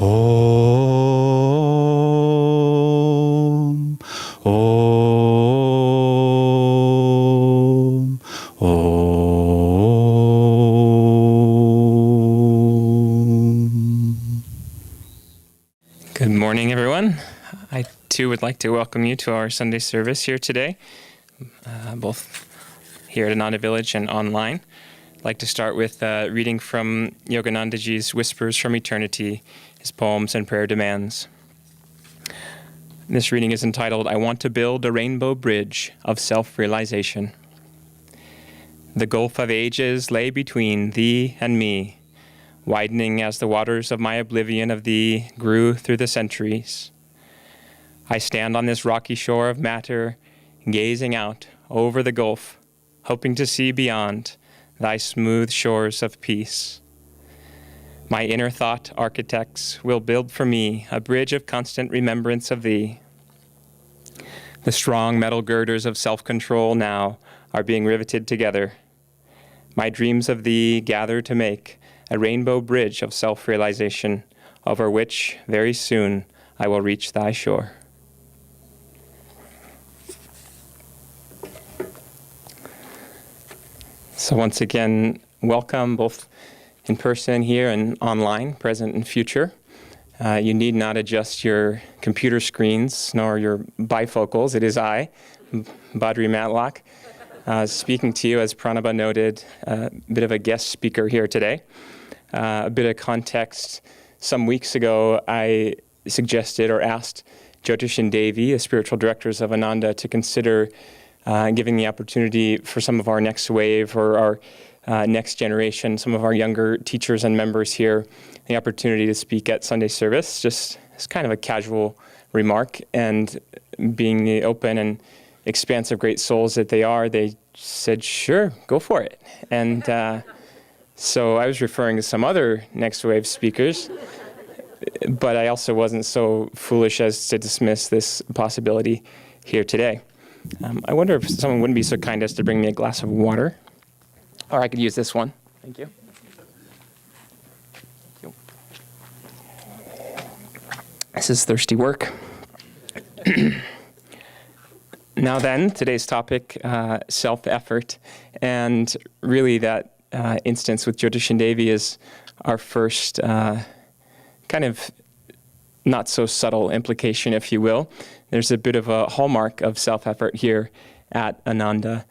Om, Om, Om. Good morning, everyone. I, too, would like to welcome you to our Sunday service here today, both here at Ananda Village and online. I'd like to start with reading from Yoganandaji's Whispers from Eternity, his poems and prayer demands. This reading is entitled, I Want to Build a Rainbow Bridge of Self-Realization. The gulf of ages lay between thee and me, widening as the waters of my oblivion of thee grew through the centuries. I stand on this rocky shore of matter, gazing out over the gulf, hoping to see beyond thy smooth shores of peace. My inner thought architects will build for me a bridge of constant remembrance of thee. The strong metal girders of self-control now are being riveted together. My dreams of thee gather to make a rainbow bridge of self-realization, over which very soon I will reach thy shore. So once again, welcome both in person here and online, present and future. You need not adjust your computer screens nor your bifocals. It is I, Badri Matlock, speaking to you, as Pranaba noted, a bit of a guest speaker here today. A bit of context, some weeks ago I suggested or asked Jyotish and Devi, the spiritual directors of Ananda, to consider giving the opportunity for some of our next wave or our next generation, some of our younger teachers and members here, the opportunity to speak at Sunday service, just as kind of a casual remark. And being the open and expansive great souls that they are, they said, sure, go for it. And so I was referring to some other next wave speakers, but I also wasn't so foolish as to dismiss this possibility here today. I wonder if someone wouldn't be so kind as to bring me a glass of water, or I could use this one. Thank you. This is thirsty work. Now then, today's topic, self-effort, and really that instance with Jyotish and Devi is our first kind of not so subtle implication, if you will. There's a bit of a hallmark of self-effort here at Ananda,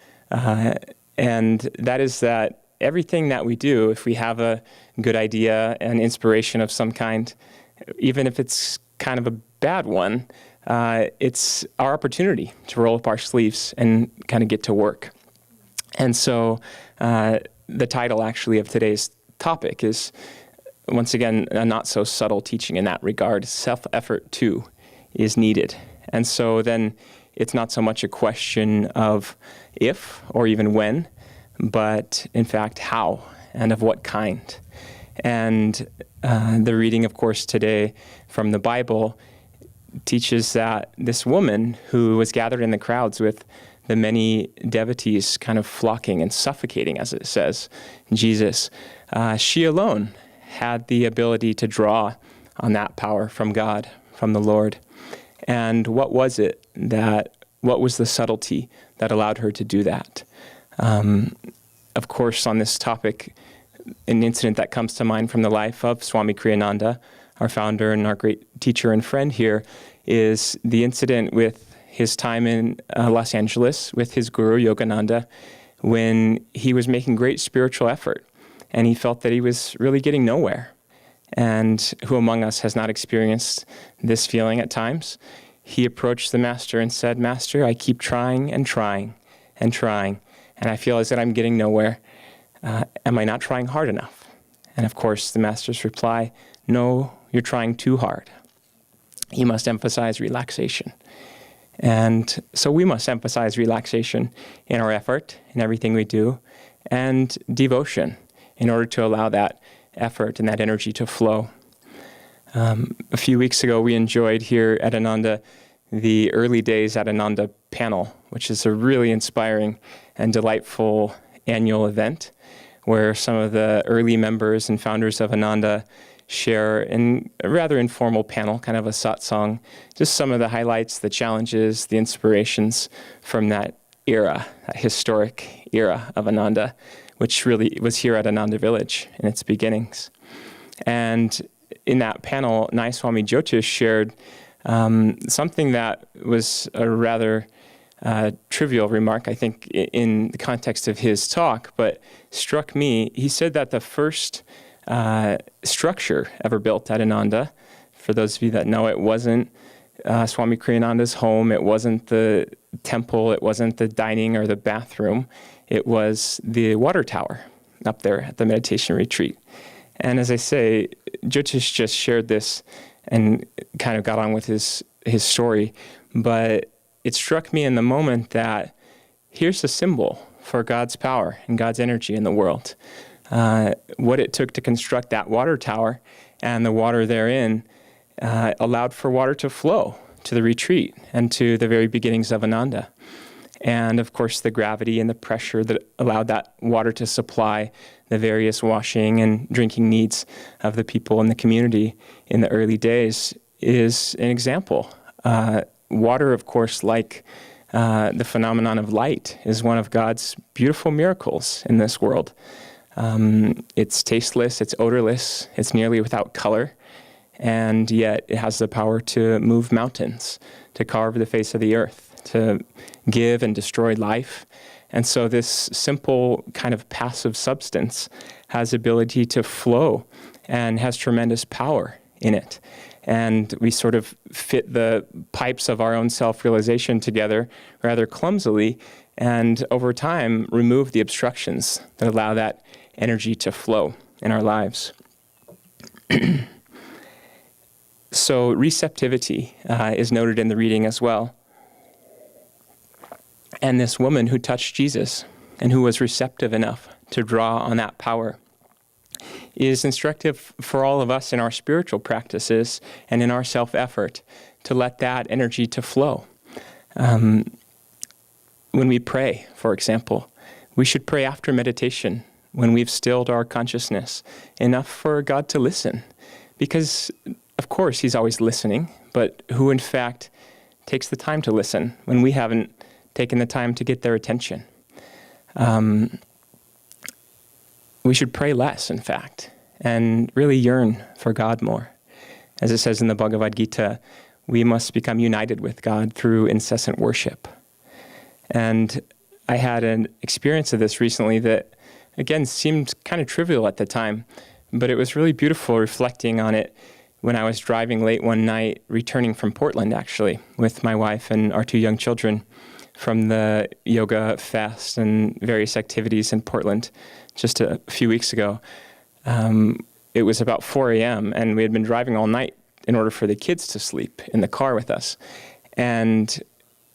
and that is that everything that we do, if we have a good idea, an inspiration of some kind, even if it's kind of a bad one, it's our opportunity to roll up our sleeves and kind of get to work. And so the title actually of today's topic is, once again, a not so subtle teaching in that regard. Self-effort too is needed. And so then it's not so much a question of if or even when, but in fact how and of what kind. And the reading, of course, today from the Bible teaches that this woman who was gathered in the crowds with the many devotees kind of flocking and suffocating, as it says, Jesus, she alone had the ability to draw on that power from God, from the Lord. And what was it what was the subtlety that allowed her to do that? Of course, on this topic, an incident that comes to mind from the life of Swami Kriyananda, our founder and our great teacher and friend here, is the incident with his time in Los Angeles with his guru, Yogananda, when he was making great spiritual effort and he felt that he was really getting nowhere. And who among us has not experienced this feeling at times? He approached the master and said, Master, I keep trying and trying and trying, and I feel as that I'm getting nowhere. Am I not trying hard enough? And of course, the master's reply, no, you're trying too hard. You must emphasize relaxation. And so we must emphasize relaxation in our effort, in everything we do, and devotion in order to allow that effort and that energy to flow. A few weeks ago, we enjoyed here at Ananda the early days at Ananda panel, which is a really inspiring and delightful annual event where some of the early members and founders of Ananda share in a rather informal panel, kind of a satsang, just some of the highlights, the challenges, the inspirations from that era, that historic era of Ananda, which really was here at Ananda Village in its beginnings. And in that panel, Nai Swami Jyotish shared something that was a rather trivial remark, I think, in the context of his talk, but struck me. He said that the first structure ever built at Ananda, for those of you that know, it wasn't Swami Kriyananda's home, it wasn't the temple, it wasn't the dining or the bathroom, it was the water tower up there at the meditation retreat. And as I say, Jyotish just shared this and kind of got on with his story, but it struck me in the moment that here's a symbol for God's power and God's energy in the world. What it took to construct that water tower and the water therein allowed for water to flow to the retreat and to the very beginnings of Ananda. And of course, the gravity and the pressure that allowed that water to supply the various washing and drinking needs of the people in the community in the early days is an example. Water, of course, like the phenomenon of light, is one of God's beautiful miracles in this world. It's tasteless, it's odorless, it's nearly without color, and yet it has the power to move mountains, to carve the face of the earth, to give and destroy life. And so this simple kind of passive substance has the ability to flow and has tremendous power in it. And we sort of fit the pipes of our own self-realization together rather clumsily, and over time remove the obstructions that allow that energy to flow in our lives. So receptivity is noted in the reading as well. And this woman who touched Jesus and who was receptive enough to draw on that power is instructive for all of us in our spiritual practices and in our self-effort to let that energy to flow. When we pray, for example, we should pray after meditation when we've stilled our consciousness enough for God to listen. Because, of course, He's always listening, but who in fact takes the time to listen when we haven't taken the time to get their attention? We should pray less, in fact, and really yearn for God more. As it says in the Bhagavad Gita, we must become united with God through incessant worship. And I had an experience of this recently that, again, seemed kind of trivial at the time, but it was really beautiful reflecting on it when I was driving late one night, returning from Portland, actually, with my wife and our 2 young children from the yoga fest and various activities in Portland just a few weeks ago. It was about 4 a.m., and we had been driving all night in order for the kids to sleep in the car with us. And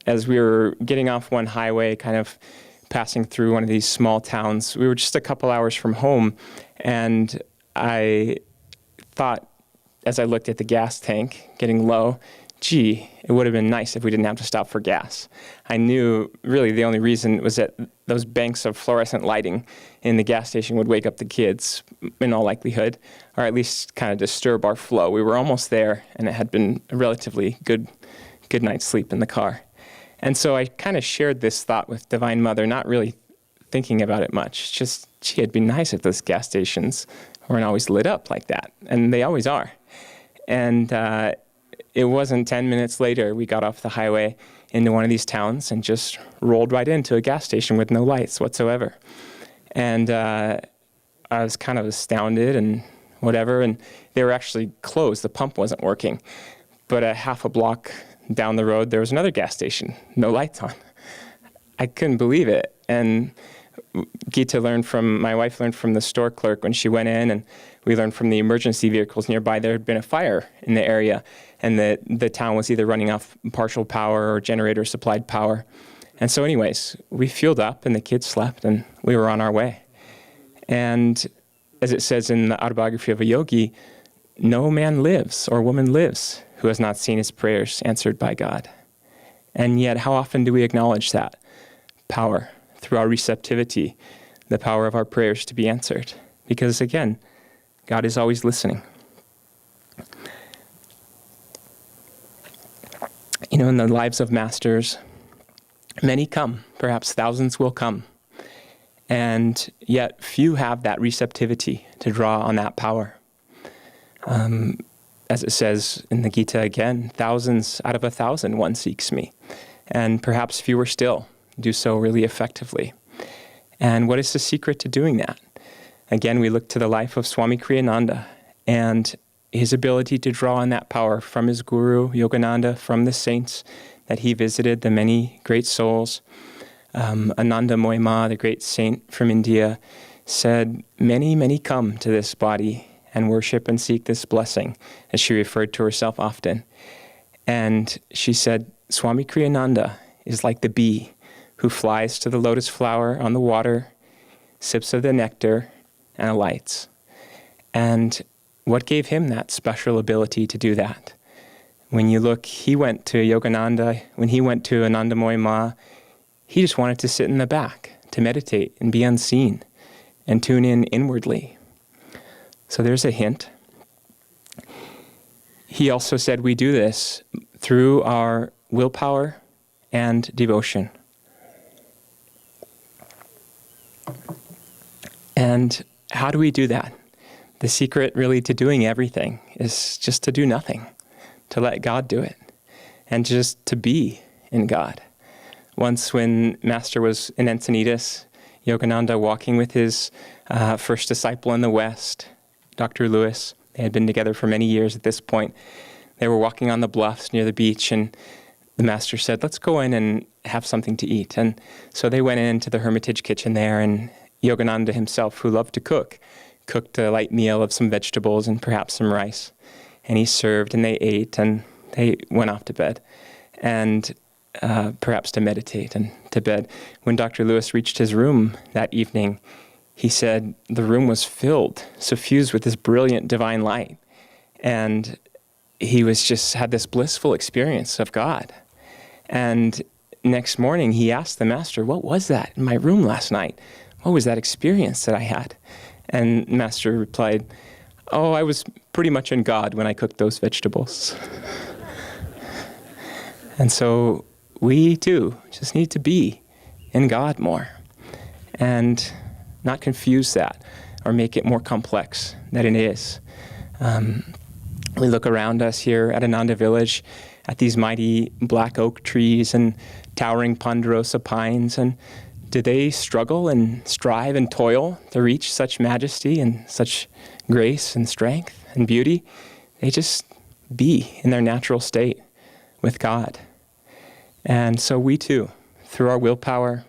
as we were getting off one highway, kind of passing through one of these small towns, we were just a couple hours from home, and I thought, as I looked at the gas tank getting low, gee, it would have been nice if we didn't have to stop for gas. I knew really the only reason was that those banks of fluorescent lighting in the gas station would wake up the kids in all likelihood, or at least kind of disturb our flow. We were almost there, and it had been a relatively good night's sleep in the car. And so I kind of shared this thought with Divine Mother, not really thinking about it much. Just, gee, it'd be nice if those gas stations weren't always lit up like that, and they always are. And it wasn't 10 minutes later, we got off the highway into one of these towns and just rolled right into a gas station with no lights whatsoever. And I was kind of astounded and whatever, and they were actually closed. The pump wasn't working. But a half a block down the road, there was another gas station, no lights on. I couldn't believe it. And my wife learned from the store clerk when she went in, and we learned from the emergency vehicles nearby there had been a fire in the area, and the town was either running off partial power or generator supplied power. And so anyways, we fueled up and the kids slept and we were on our way. And as it says in the autobiography of a yogi, no man lives or woman lives who has not seen his prayers answered by God. And yet, how often do we acknowledge that power through our receptivity, the power of our prayers to be answered? Because again, God is always listening. in the lives of masters, many come, perhaps thousands will come, and yet few have that receptivity to draw on that power. As it says in the Gita again, thousands out of 1,000 one seeks me, and perhaps fewer still do so really effectively. And what is the secret to doing that? Again, we look to the life of Swami Kriyananda and his ability to draw on that power from his guru, Yogananda, from the saints that he visited, the many great souls. Ananda Moima, the great saint from India, said, many, many come to this body and worship and seek this blessing, as she referred to herself often. And she said, Swami Kriyananda is like the bee who flies to the lotus flower on the water, sips of the nectar, and alights. And what gave him that special ability to do that? When you look, he went to Yogananda, when he went to Ananda Moima, he just wanted to sit in the back, to meditate and be unseen, and tune in inwardly. So there's a hint. He also said we do this through our willpower and devotion. And how do we do that? The secret really to doing everything is just to do nothing, to let God do it, and just to be in God. Once when Master was in Encinitas, Yogananda walking with his first disciple in the West, Dr. Lewis, they had been together for many years at this point. They were walking on the bluffs near the beach, and the Master said, let's go in and have something to eat. And so they went into the Hermitage kitchen there, and Yogananda himself, who loved to cook, cooked a light meal of some vegetables and perhaps some rice. And he served, and they ate, and they went off to bed, and perhaps to meditate and to bed. When Dr. Lewis reached his room that evening, he said the room was filled, suffused with this brilliant divine light. And he had this blissful experience of God. And next morning, he asked the Master, what was that in my room last night? What was that experience that I had? And Master replied, oh, I was pretty much in God when I cooked those vegetables. And so we too just need to be in God more and not confuse that or make it more complex than it is. We look around us here at Ananda Village at these mighty black oak trees and towering ponderosa pines, and do they struggle and strive and toil to reach such majesty and such grace and strength and beauty? They just be in their natural state with God. And so we too, through our willpower,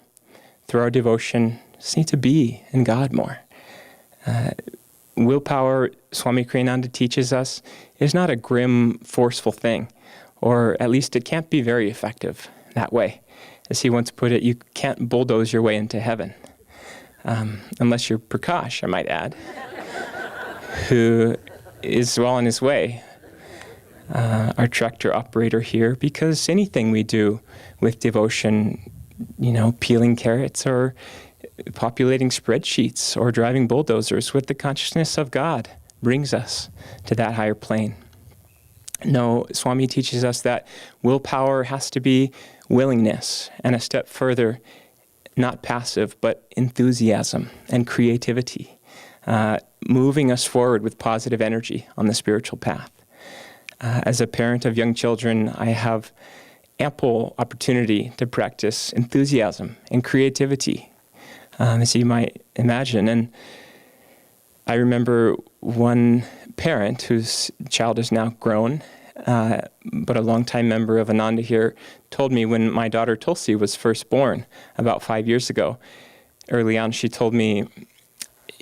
through our devotion, just need to be in God more. Willpower, Swami Kriyananda teaches us, is not a grim, forceful thing, or at least it can't be very effective that way. As he once put it, you can't bulldoze your way into heaven, unless you're Prakash, I might add, who is well on his way, our tractor operator here, because anything we do with devotion, peeling carrots or populating spreadsheets or driving bulldozers with the consciousness of God brings us to that higher plane. No, Swami teaches us that willpower has to be willingness, and a step further, not passive, but enthusiasm and creativity, moving us forward with positive energy on the spiritual path. As a parent of young children, I have ample opportunity to practice enthusiasm and creativity, as you might imagine. And I remember one parent whose child is now grown, but a longtime member of Ananda here, told me when my daughter Tulsi was first born about 5 years ago. Early on, she told me,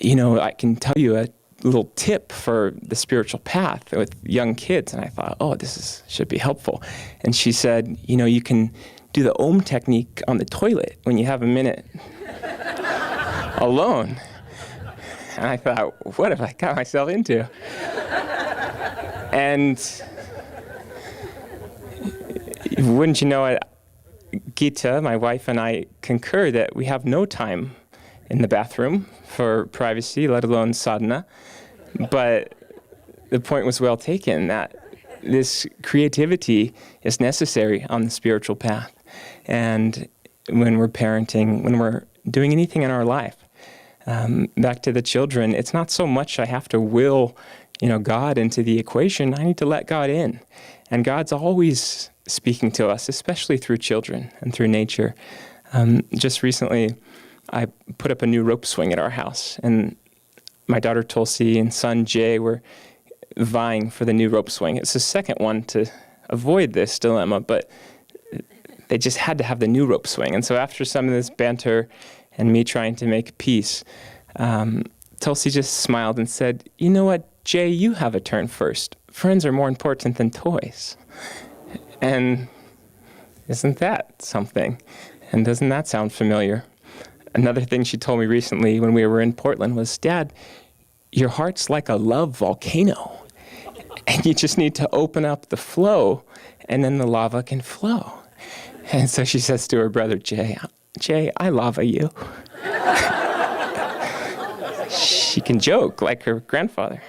I can tell you a little tip for the spiritual path with young kids. And I thought, should be helpful. And she said, you can do the Om technique on the toilet when you have a minute alone. And I thought, what have I got myself into? And wouldn't you know it, Gita, my wife, and I concur that we have no time in the bathroom for privacy, let alone sadhana. But the point was well taken, that this creativity is necessary on the spiritual path. And when we're parenting, when we're doing anything in our life, back to the children, it's not so much I have to will, God into the equation. I need to let God in. And God's always speaking to us, especially through children and through nature. Just recently, I put up a new rope swing at our house, and my daughter Tulsi and son Jay were vying for the new rope swing. It's the second one to avoid this dilemma, but they just had to have the new rope swing. And so after some of this banter and me trying to make peace, Tulsi just smiled and said, "You know what, Jay, you have a turn first. Friends are more important than toys." And isn't that something? And doesn't that sound familiar? Another thing she told me recently when we were in Portland was, "Dad, your heart's like a love volcano. And you just need to open up the flow, and then the lava can flow." And so she says to her brother, Jay, I lava you. She can joke like her grandfather.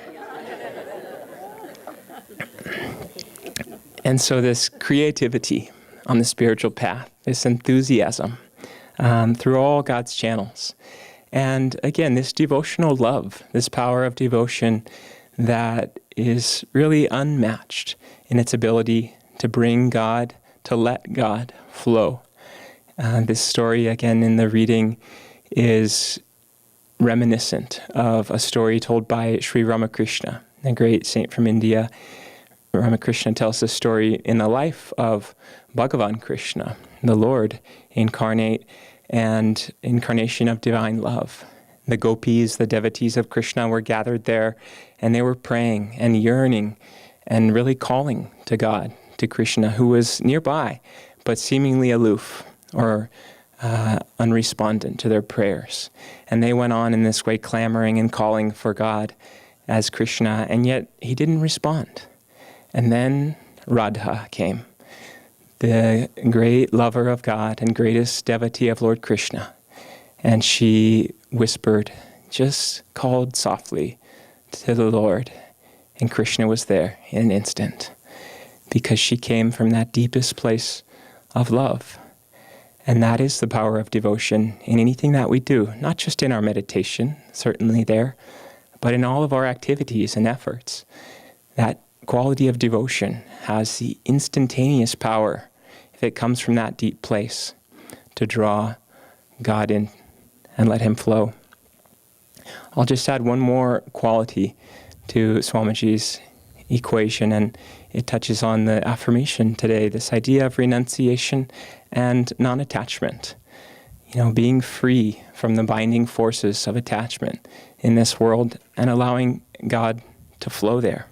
And so this creativity on the spiritual path, this enthusiasm through all God's channels. And again, this devotional love, this power of devotion that is really unmatched in its ability to bring God, to let God flow. This story, again, in the reading is reminiscent of a story told by Sri Ramakrishna, a great saint from India. Ramakrishna tells the story in the life of Bhagavan Krishna, the Lord incarnate and incarnation of divine love. The gopis, the devotees of Krishna, were gathered there, and they were praying and yearning and really calling to God, to Krishna, who was nearby, but seemingly aloof or unrespondent to their prayers. And they went on in this way, clamoring and calling for God as Krishna, and yet he didn't respond. And then Radha came, the great lover of God and greatest devotee of Lord Krishna. And she whispered, just called softly to the Lord, and Krishna was there in an instant, because she came from that deepest place of love. And that is the power of devotion in anything that we do, not just in our meditation, certainly there, but in all of our activities and efforts. That quality of devotion has the instantaneous power, if it comes from that deep place, to draw God in and let him flow. I'll just add one more quality to Swamiji's equation, and it touches on the affirmation today, this idea of renunciation and non-attachment. Being free from the binding forces of attachment in this world and allowing God to flow there.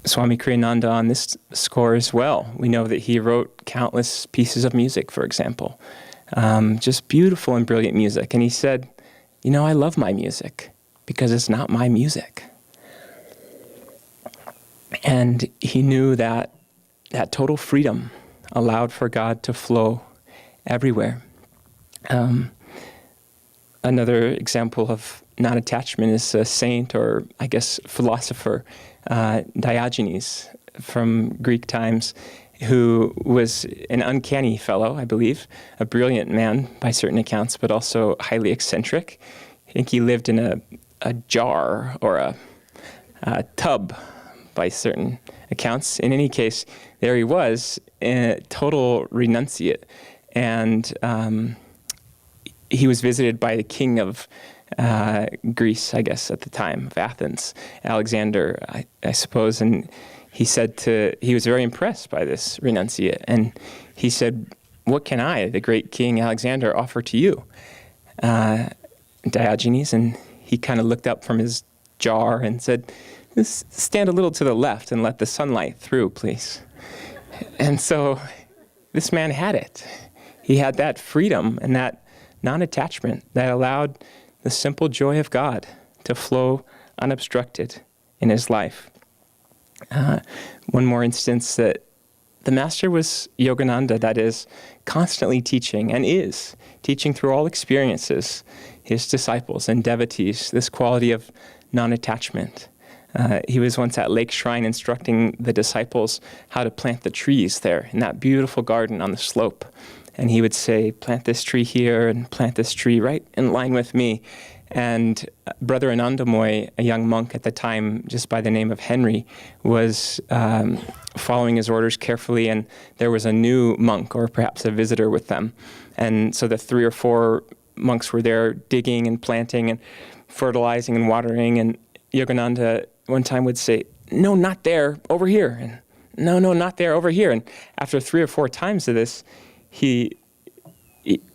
Swami Kriyananda on this score as well. We know that he wrote countless pieces of music, for example. Just beautiful and brilliant music. And he said, I love my music because it's not my music. And he knew that total freedom allowed for God to flow everywhere. Another example of non-attachment is a saint, or I guess philosopher, Diogenes from Greek times, who was an uncanny fellow, I believe, a brilliant man by certain accounts, but also highly eccentric. I think he lived in a jar or a tub by certain accounts. In any case, there he was, a total renunciate. And he was visited by the king of Greece, I guess, at the time, of Athens, Alexander, I suppose. And he was very impressed by this renunciate. And he said, "What can I, the great King Alexander, offer to you?" Diogenes, and he kind of looked up from his jar and said, "Stand a little to the left and let the sunlight through, please." And so this man had it. He had that freedom and that non-attachment that allowed the simple joy of God to flow unobstructed in his life. One more instance that the master was Yogananda, that is, constantly teaching and is teaching through all experiences, his disciples and devotees, this quality of non-attachment. He was once at Lake Shrine instructing the disciples how to plant the trees there in that beautiful garden on the slope. And he would say, plant this tree here and plant this tree right in line with me. And Brother Ananda, a young monk at the time, just by the name of Henry, was following his orders carefully, and there was a new monk, or perhaps a visitor, with them. And so the 3 or 4 monks were there digging and planting and fertilizing and watering, and Yogananda one time would say, no, not there, over here, and no, not there, over here. And after 3 or 4 times of this, the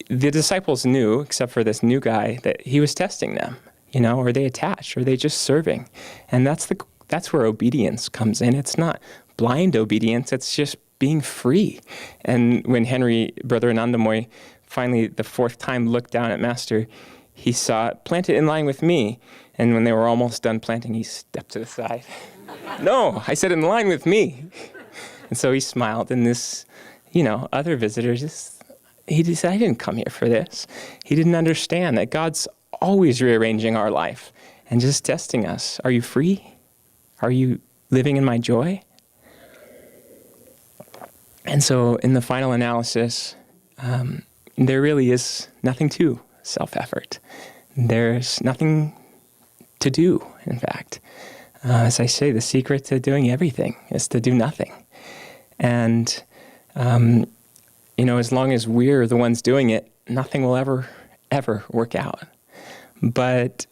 disciples knew, except for this new guy, that he was testing them, are they attached? Are they just serving? And that's where obedience comes in. It's not blind obedience, it's just being free. And when Brother Anandamoy, finally the 4th time looked down at Master, he saw, plant it in line with me. And when they were almost done planting, he stepped to the side. No, I said in line with me. And so he smiled, and this, other visitors, he just said, I didn't come here for this. He didn't understand that God's always rearranging our life and just testing us. Are you free? Are you living in my joy? And so in the final analysis, there really is nothing to self-effort. There's nothing to do, in fact. As I say, the secret to doing everything is to do nothing. And as long as we're the ones doing it, nothing will ever work out. But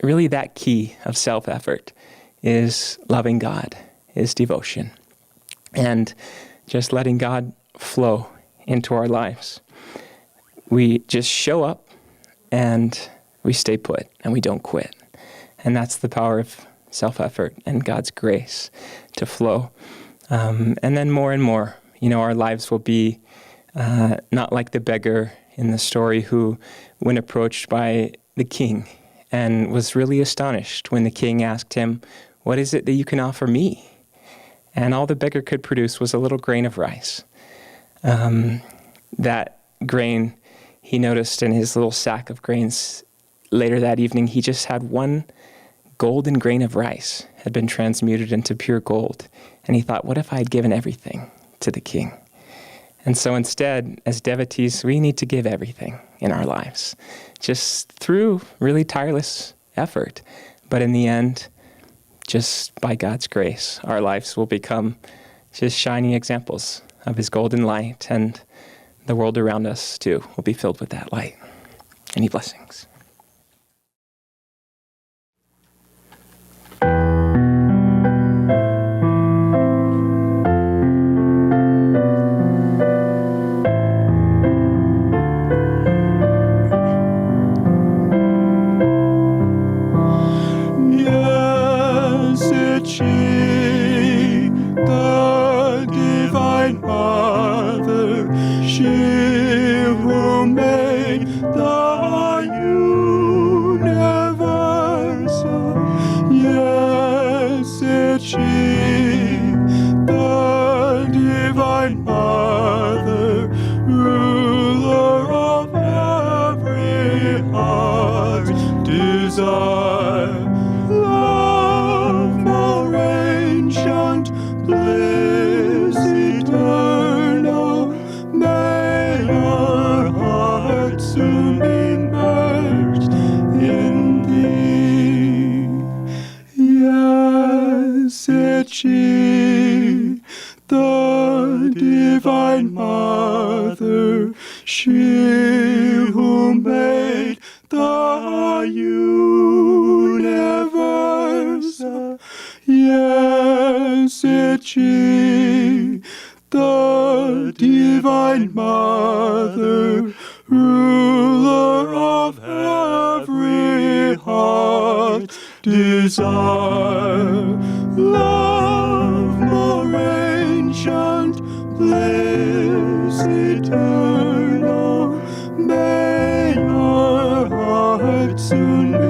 really that key of self-effort is loving God, is devotion, and just letting God flow into our lives. We just show up and we stay put and we don't quit. And that's the power of self-effort and God's grace to flow. And then more and more, our lives will be not like the beggar in the story who, when approached by the king, and was really astonished when the king asked him, what is it that you can offer me? And all the beggar could produce was a little grain of rice. That grain, he noticed in his little sack of grains later that evening, he just had one golden grain of rice, had been transmuted into pure gold. And he thought, what if I had given everything to the king? And so instead, as devotees, we need to give everything in our lives, just through really tireless effort. But in the end, just by God's grace, our lives will become just shining examples of his golden light, and the world around us, too, will be filled with that light. Any blessings. Soon